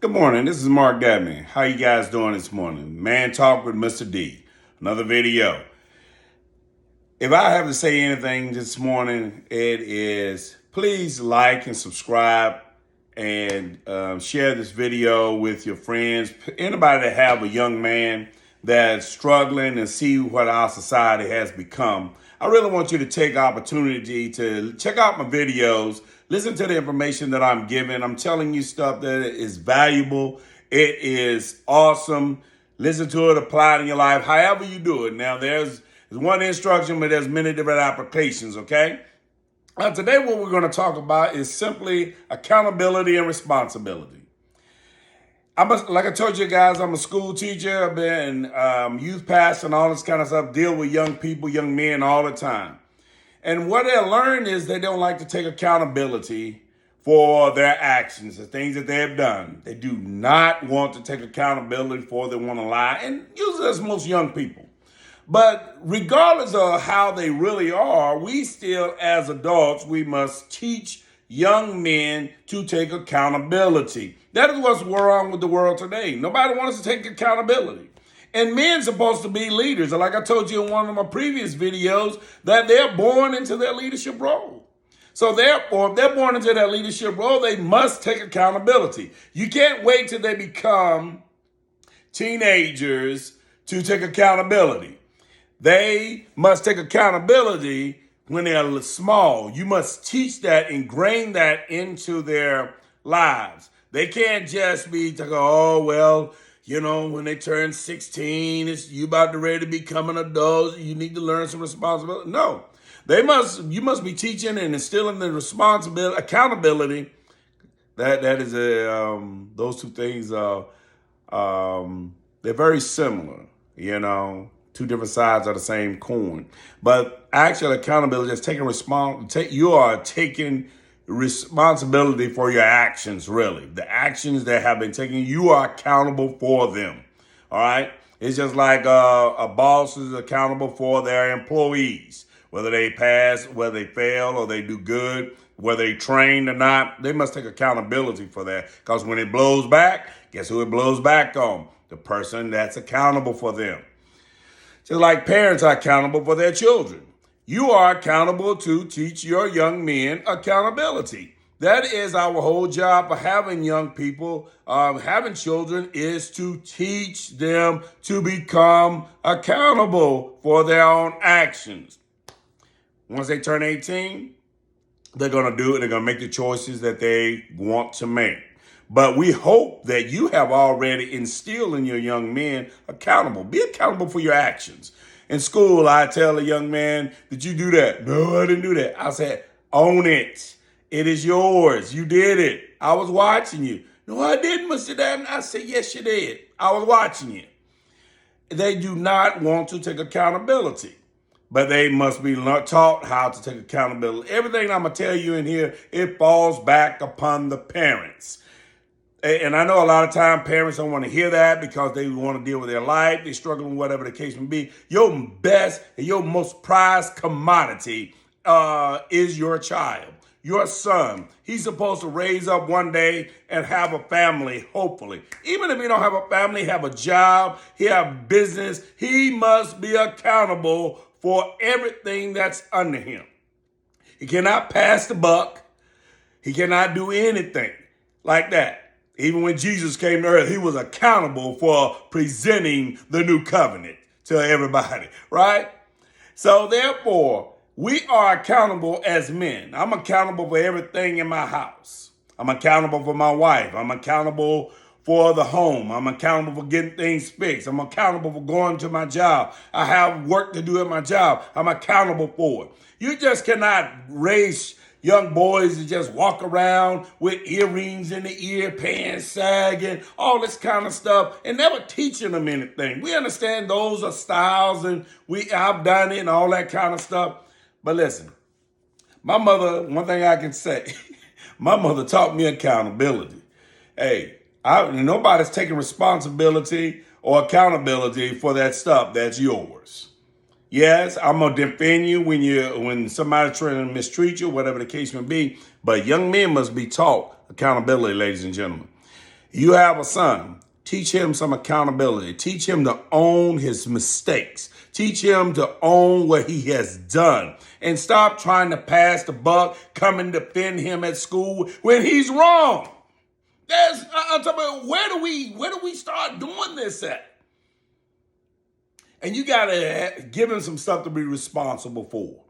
Good morning. This is Mark Dabney. How you guys doing this morning? Man Talk with Mr. D. Another video. If I have to say anything this morning, it is please like and subscribe and share this video with your friends. Anybody that have a young man that's struggling and see what our society has become. I really want you to take opportunity to check out my videos, listen to the information that I'm giving. I'm telling you stuff that is valuable. It is awesome. Listen to it, apply it in your life, however you do it. Now, there's one instruction, but there's many different applications, okay? Today, what we're going to talk about is simply accountability and responsibility. Like I told you guys, I'm a school teacher. I've been youth pastor and all this kind of stuff, deal with young people, young men all the time. And what they learn is they don't like to take accountability for their actions, the things that they have done. They do not want to take accountability for they want to lie, and usually that's most young people. But regardless of how they really are, we still, as adults, we must teach young men to take accountability. That is what's wrong with the world today. Nobody wants to take accountability. And men supposed to be leaders. And like I told you in one of my previous videos, that they're born into their leadership role. So therefore, if they're born into that leadership role, they must take accountability. You can't wait till they become teenagers to take accountability. They must take accountability when they're small. You must teach that, ingrain that into their lives. They can't just be to go, oh, well, you know, when they turn 16, you about to ready to become an adult. You need to learn some responsibility. No, you must be teaching and instilling the responsibility, accountability. That is those two things they're very similar, you know. Two different sides of the same coin. But actual accountability is you are taking responsibility for your actions, really. The actions that have been taken, you are accountable for them. All right? It's just like a boss is accountable for their employees. Whether they pass, whether they fail, or they do good, whether they trained or not, they must take accountability for that. Because when it blows back, guess who it blows back on? The person that's accountable for them. Just like parents are accountable for their children. You are accountable to teach your young men accountability. That is our whole job for having young people, having children, is to teach them to become accountable for their own actions. Once they turn 18, they're going to do it. They're going to make the choices that they want to make. But we hope that you have already instilled in your young men accountable. Be accountable for your actions. In school, I tell a young man, did you do that? No, I didn't do that. I said, own it. It is yours. You did it. I was watching you. No, I didn't, Mr. Dabney. I said, yes, you did. I was watching you. They do not want to take accountability, but they must be taught how to take accountability. Everything I'm going to tell you in here, it falls back upon the parents. And I know a lot of time parents don't want to hear that because they want to deal with their life. They're struggling with whatever the case may be. Your best and your most prized commodity is your child, your son. He's supposed to raise up one day and have a family, hopefully. Even if he don't have a family, have a job, he have business, he must be accountable for everything that's under him. He cannot pass the buck. He cannot do anything like that. Even when Jesus came to earth, he was accountable for presenting the new covenant to everybody, right? So therefore, we are accountable as men. I'm accountable for everything in my house. I'm accountable for my wife. I'm accountable for the home. I'm accountable for getting things fixed. I'm accountable for going to my job. I have work to do at my job. I'm accountable for it. You just cannot raise young boys to just walk around with earrings in the ear, pants sagging, all this kind of stuff, and never teaching them anything. We understand those are styles, and I've done it and all that kind of stuff. But listen, my mother, one thing I can say, my mother taught me accountability. Hey, nobody's taking responsibility or accountability for that stuff that's yours. Yes, I'm going to defend you when somebody's trying to mistreat you, whatever the case may be. But young men must be taught accountability, ladies and gentlemen. You have a son. Teach him some accountability. Teach him to own his mistakes. Teach him to own what he has done. And stop trying to pass the buck, come and defend him at school when he's wrong. I'm talking about, where do we start doing this at? And you got to give him some stuff to be responsible for.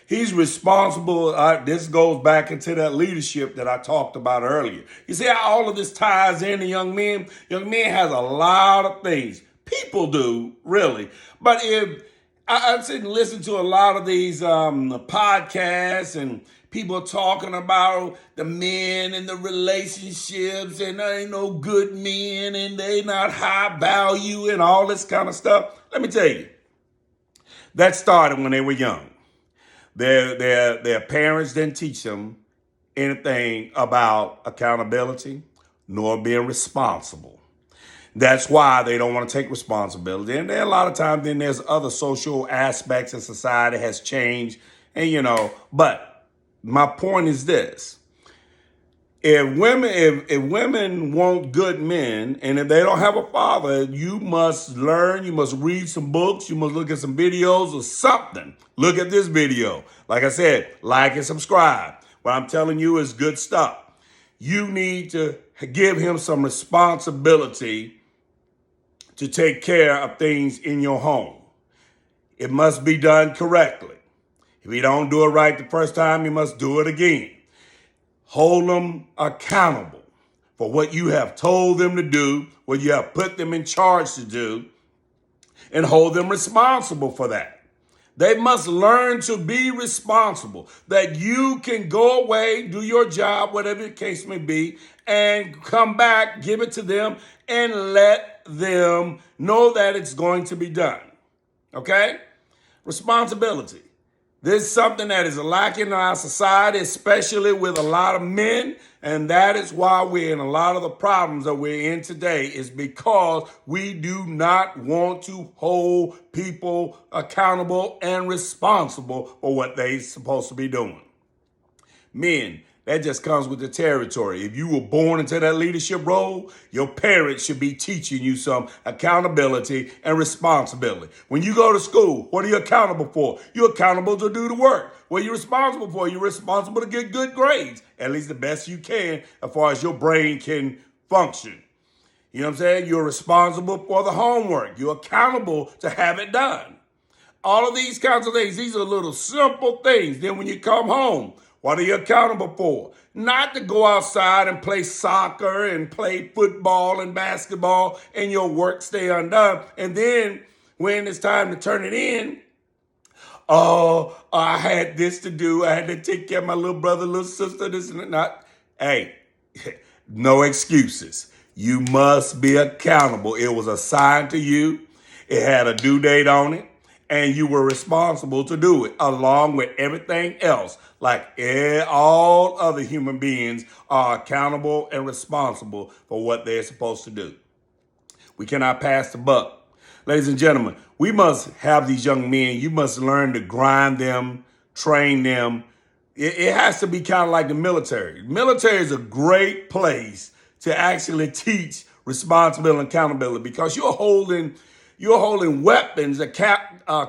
He's responsible. This goes back into that leadership that I talked about earlier. You see how all of this ties into young men? Young men has a lot of things. People do, really. But if I sit and listen to a lot of these podcasts and people talking about the men and the relationships and there ain't no good men and they not high value and all this kind of stuff. Let me tell you, that started when they were young. Their parents didn't teach them anything about accountability nor being responsible. That's why they don't want to take responsibility. And then a lot of times then there's other social aspects of society has changed. And, but my point is this. If women want good men, and if they don't have a father, you must learn, you must read some books, you must look at some videos or something. Look at this video. Like I said, like and subscribe. What I'm telling you is good stuff. You need to give him some responsibility to take care of things in your home. It must be done correctly. If you don't do it right the first time, you must do it again. Hold them accountable for what you have told them to do, what you have put them in charge to do, and hold them responsible for that. They must learn to be responsible, that you can go away, do your job, whatever the case may be, and come back, give it to them, and let them know that it's going to be done. Okay? Responsibility. This is something that is lacking in our society, especially with a lot of men. And that is why we're in a lot of the problems that we're in today, is because we do not want to hold people accountable and responsible for what they're supposed to be doing. Men, that just comes with the territory. If you were born into that leadership role, your parents should be teaching you some accountability and responsibility. When you go to school, what are you accountable for? You're accountable to do the work. What are you responsible for? You're responsible to get good grades, at least the best you can as far as your brain can function. You know what I'm saying? You're responsible for the homework. You're accountable to have it done. All of these kinds of things, these are little simple things. Then when you come home, what are you accountable for? Not to go outside and play soccer and play football and basketball and your work stay undone. And then when it's time to turn it in, I had this to do. I had to take care of my little brother, little sister, this and that. Hey, no excuses. You must be accountable. It was assigned to you. It had a due date on it. And you were responsible to do it along with everything else. Like all other human beings are accountable and responsible for what they're supposed to do. We cannot pass the buck. Ladies and gentlemen, we must have these young men. You must learn to grind them, train them. It has to be kind of like the military. The military is a great place to actually teach responsibility and accountability because you're holding weapons that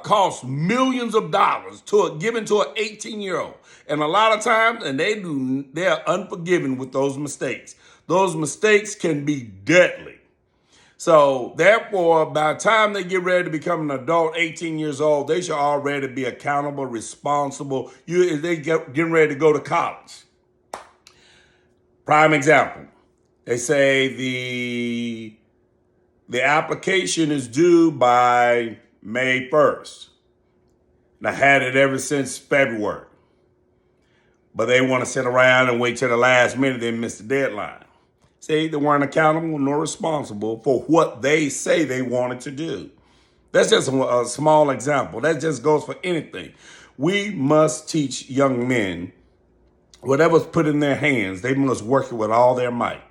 cost millions of dollars given to an 18-year-old. And a lot of times, and they're unforgiving with those mistakes. Those mistakes can be deadly. So therefore, by the time they get ready to become an adult, 18 years old, they should already be accountable, responsible. They getting ready to go to college. Prime example. They say the application is due by May 1st. And I had it ever since February. But they want to sit around and wait till the last minute and miss the deadline. See, they weren't accountable nor responsible for what they say they wanted to do. That's just a small example. That just goes for anything. We must teach young men whatever's put in their hands, they must work it with all their might.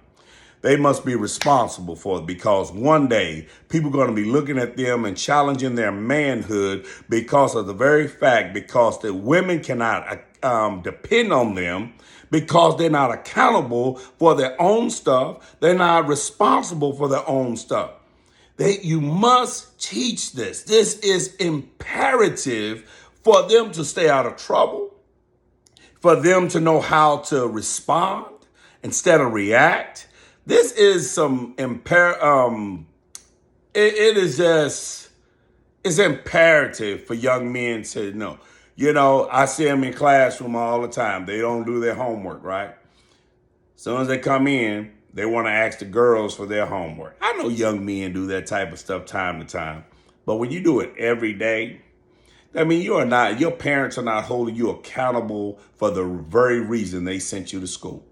They must be responsible for it because one day people are going to be looking at them and challenging their manhood because of the very fact, because the women cannot depend on them because they're not accountable for their own stuff. They're not responsible for their own stuff. You must teach this. This is imperative for them to stay out of trouble, for them to know how to respond instead of react. This is some it's imperative for young men to know. I see them in classroom all the time. They don't do their homework, right? As soon as they come in, they want to ask the girls for their homework. I know young men do that type of stuff time to time. But when you do it every day, your parents are not holding you accountable for the very reason they sent you to school.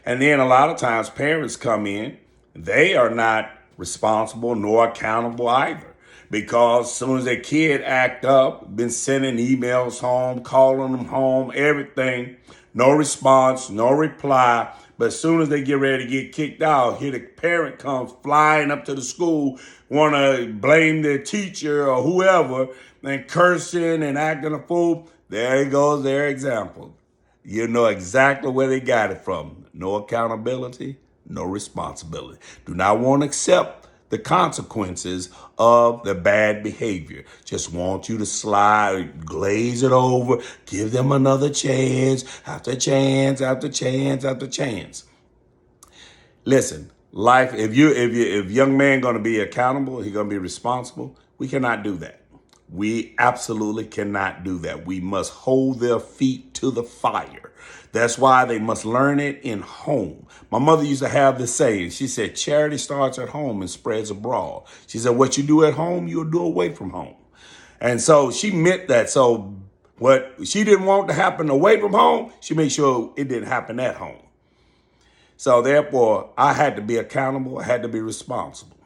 And then a lot of times parents come in, they are not responsible nor accountable either. Because as soon as their kid act up, been sending emails home, calling them home, everything, no response, no reply. But as soon as they get ready to get kicked out, here the parent comes flying up to the school, want to blame their teacher or whoever, and cursing and acting a fool. There goes their example. You know exactly where they got it from. No accountability, no responsibility. Do not want to accept the consequences of the bad behavior. Just want you to slide, glaze it over, give them another chance, after chance, after chance, after chance. Listen, life, if young man gonna be accountable, he gonna be responsible, we cannot do that. We absolutely cannot do that. We must hold their feet to the fire. That's why they must learn it in home. My mother used to have this saying. She said, charity starts at home and spreads abroad. She said, what you do at home, you'll do away from home. And so she meant that. So what she didn't want to happen away from home, she made sure it didn't happen at home. So therefore, I had to be accountable. I had to be responsible.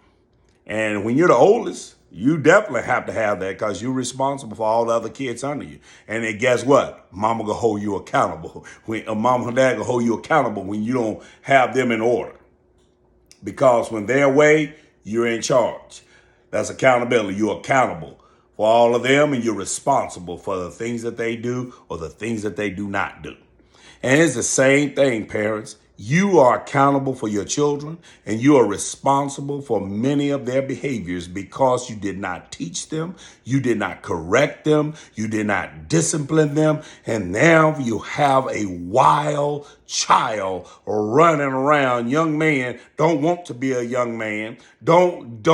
And when you're the oldest, you definitely have to have that because you're responsible for all the other kids under you. And then guess what? Mama gonna hold you accountable. Mama and dad gonna hold you accountable when you don't have them in order. Because when they're away, you're in charge. That's accountability. You're accountable for all of them and you're responsible for the things that they do or the things that they do not do. And it's the same thing, parents. You are accountable for your children and you are responsible for many of their behaviors because you did not teach them, you did not correct them, you did not discipline them, and now you have a wild child running around. Young man don't want to be a young man, don't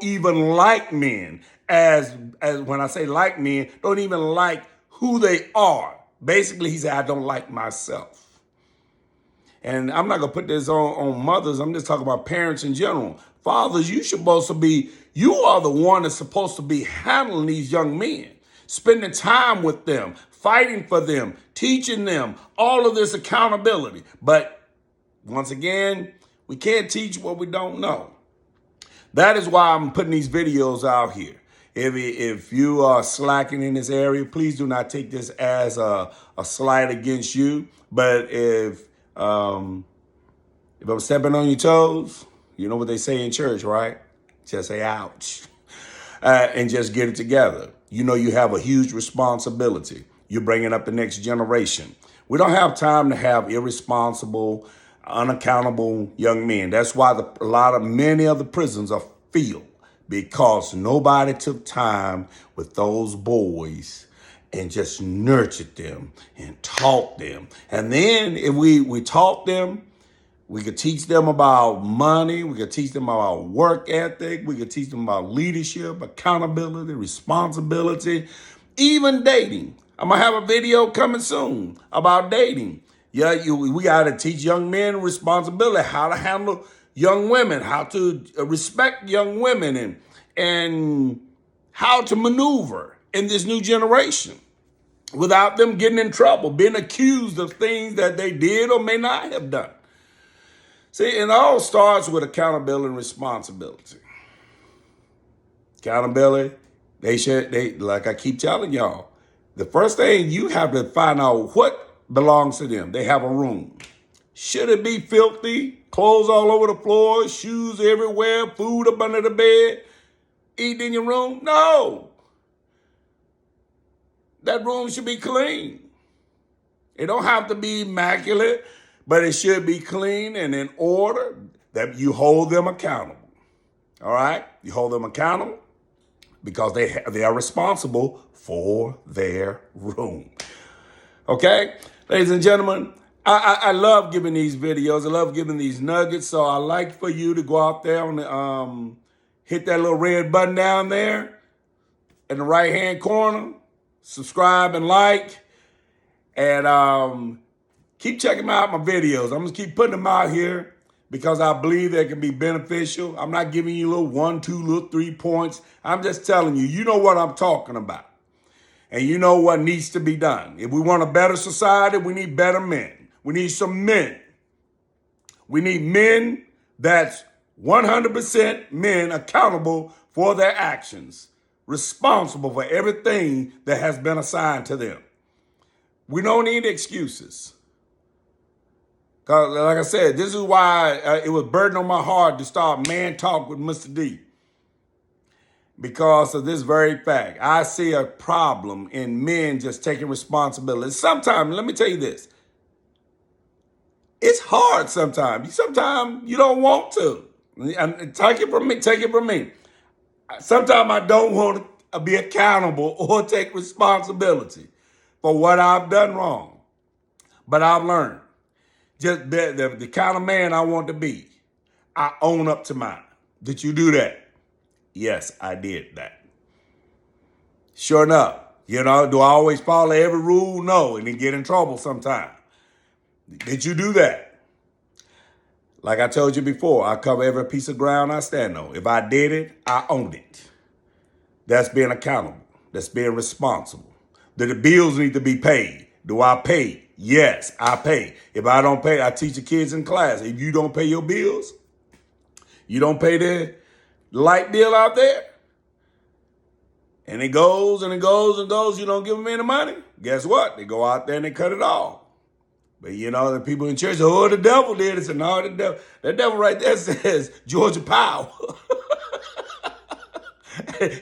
even like men. As when I say like men, don't even like who they are. Basically, he said, I don't like myself. And I'm not going to put this on mothers. I'm just talking about parents in general. Fathers, you are the one that's supposed to be handling these young men, spending time with them, fighting for them, teaching them all of this accountability. But once again, we can't teach what we don't know. That is why I'm putting these videos out here. If you are slacking in this area, please do not take this as a slight against you. But if I'm stepping on your toes, you know what they say in church, right? Just say, ouch, and just get it together. You know you have a huge responsibility. You're bringing up the next generation. We don't have time to have irresponsible, unaccountable young men. That's why many of the prisons are filled, because nobody took time with those boys and just nurtured them and taught them. And then if we taught them, we could teach them about money. We could teach them about work ethic. We could teach them about leadership, accountability, responsibility, even dating. I'm going to have a video coming soon about dating. Yeah, we got to teach young men responsibility, how to handle young women, how to respect young women, and how to maneuver in this new generation without them getting in trouble, being accused of things that they did or may not have done. See, it all starts with accountability and responsibility. Accountability, like I keep telling y'all, the first thing you have to find out what belongs to them. They have a room. Should it be filthy? Clothes all over the floor, shoes everywhere, food up under the bed, eating in your room? No. That room should be clean. It don't have to be immaculate, but it should be clean and in order that you hold them accountable. All right? You hold them accountable because they are responsible for their room. Okay? Ladies and gentlemen, I love giving these videos. I love giving these nuggets. So I like for you to go out there and hit that little red button down there in the right-hand corner. Subscribe and like. And keep checking out my videos. I'm going to keep putting them out here because I believe they can be beneficial. I'm not giving you little 1, 2, little 3 points. I'm just telling you, you know what I'm talking about. And you know what needs to be done. If we want a better society, we need better men. We need some men. We need men that's 100% men accountable for their actions, responsible for everything that has been assigned to them. We don't need excuses. Because, like I said, this is why it was burden on my heart to start Man Talk with Mr. D. Because of this very fact. I see a problem in men just taking responsibility. Sometimes, let me tell you this. It's hard sometimes. Sometimes you don't want to. Take it from me. Sometimes I don't want to be accountable or take responsibility for what I've done wrong. But I've learned. Just the kind of man I want to be. I own up to mine. Did you do that? Yes, I did that. Sure enough. Do I always follow every rule? No, and then get in trouble sometimes. Did you do that? Like I told you before, I cover every piece of ground I stand on. If I did it, I owned it. That's being accountable. That's being responsible. Do the bills need to be paid? Do I pay? Yes, I pay. If I don't pay, I teach the kids in class. If you don't pay your bills, you don't pay the light bill out there, and it goes and it goes and goes, you don't give them any money, guess what? They go out there and they cut it off. But the people in church, the devil did it. And no, that devil right there says Georgia Powell.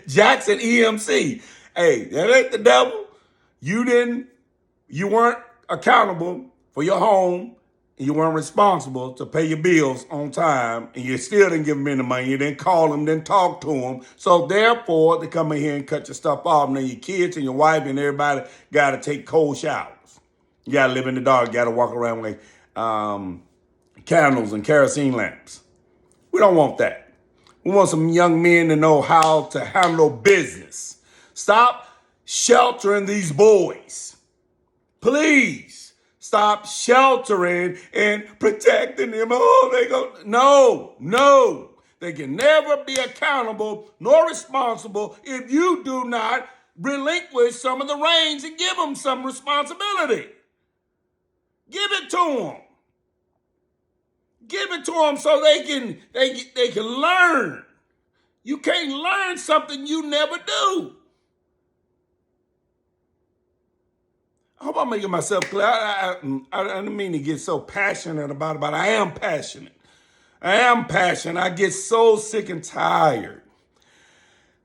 Jackson EMC. Hey, that ain't the devil. You weren't accountable for your home, and you weren't responsible to pay your bills on time, and you still didn't give them any money. You didn't call them, didn't talk to them. So therefore, they come in here and cut your stuff off, and then your kids and your wife and everybody got to take cold showers. You got to live in the dark. You got to walk around with candles and kerosene lamps. We don't want that. We want some young men to know how to handle business. Stop sheltering these boys. Please stop sheltering and protecting them. Oh, they go. No. They can never be accountable nor responsible if you do not relinquish some of the reins and give them some responsibility. Give it to them. Give it to them so they can learn. You can't learn something you never do. I hope I'm making myself clear. I don't mean to get so passionate about it, but I am passionate. I get so sick and tired.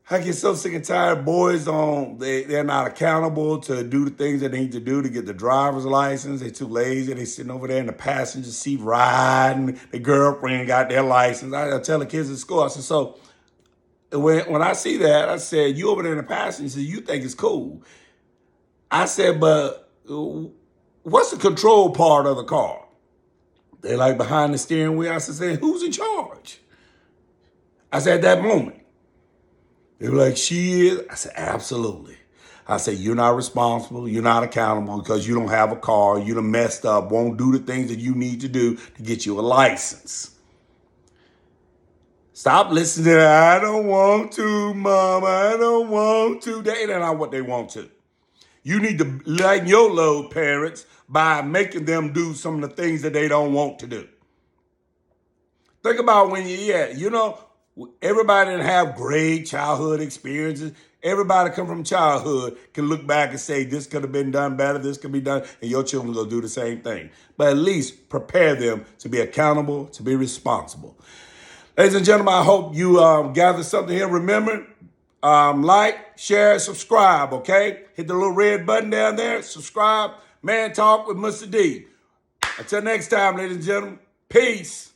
Boys they're not accountable to do the things that they need to do to get the driver's license. They're too lazy. They're sitting over there in the passenger seat riding. The girlfriend got their license. I tell the kids at school, I said, so when I see that, I said, you over there in the passenger seat, you think it's cool. I said, but what's the control part of the car? They like behind the steering wheel. I said, who's in charge? I said, at that moment. They were like, she is. I said, absolutely. I said, you're not responsible. You're not accountable because you don't have a car. You done messed up, won't do the things that you need to do to get you a license. Stop listening to, I don't want to, Mama. I don't want to. They ain't not what they want to. You need to lighten your load, parents, by making them do some of the things that they don't want to do. Think about when everybody didn't have great childhood experiences. Everybody come from childhood can look back and say, this could have been done better, this could be done, and your children will do the same thing. But at least prepare them to be accountable, to be responsible. Ladies and gentlemen, I hope you gather something here. Remember, like, share, subscribe, okay? Hit the little red button down there, subscribe. Man Talk with Mr. D. Until next time, ladies and gentlemen, peace.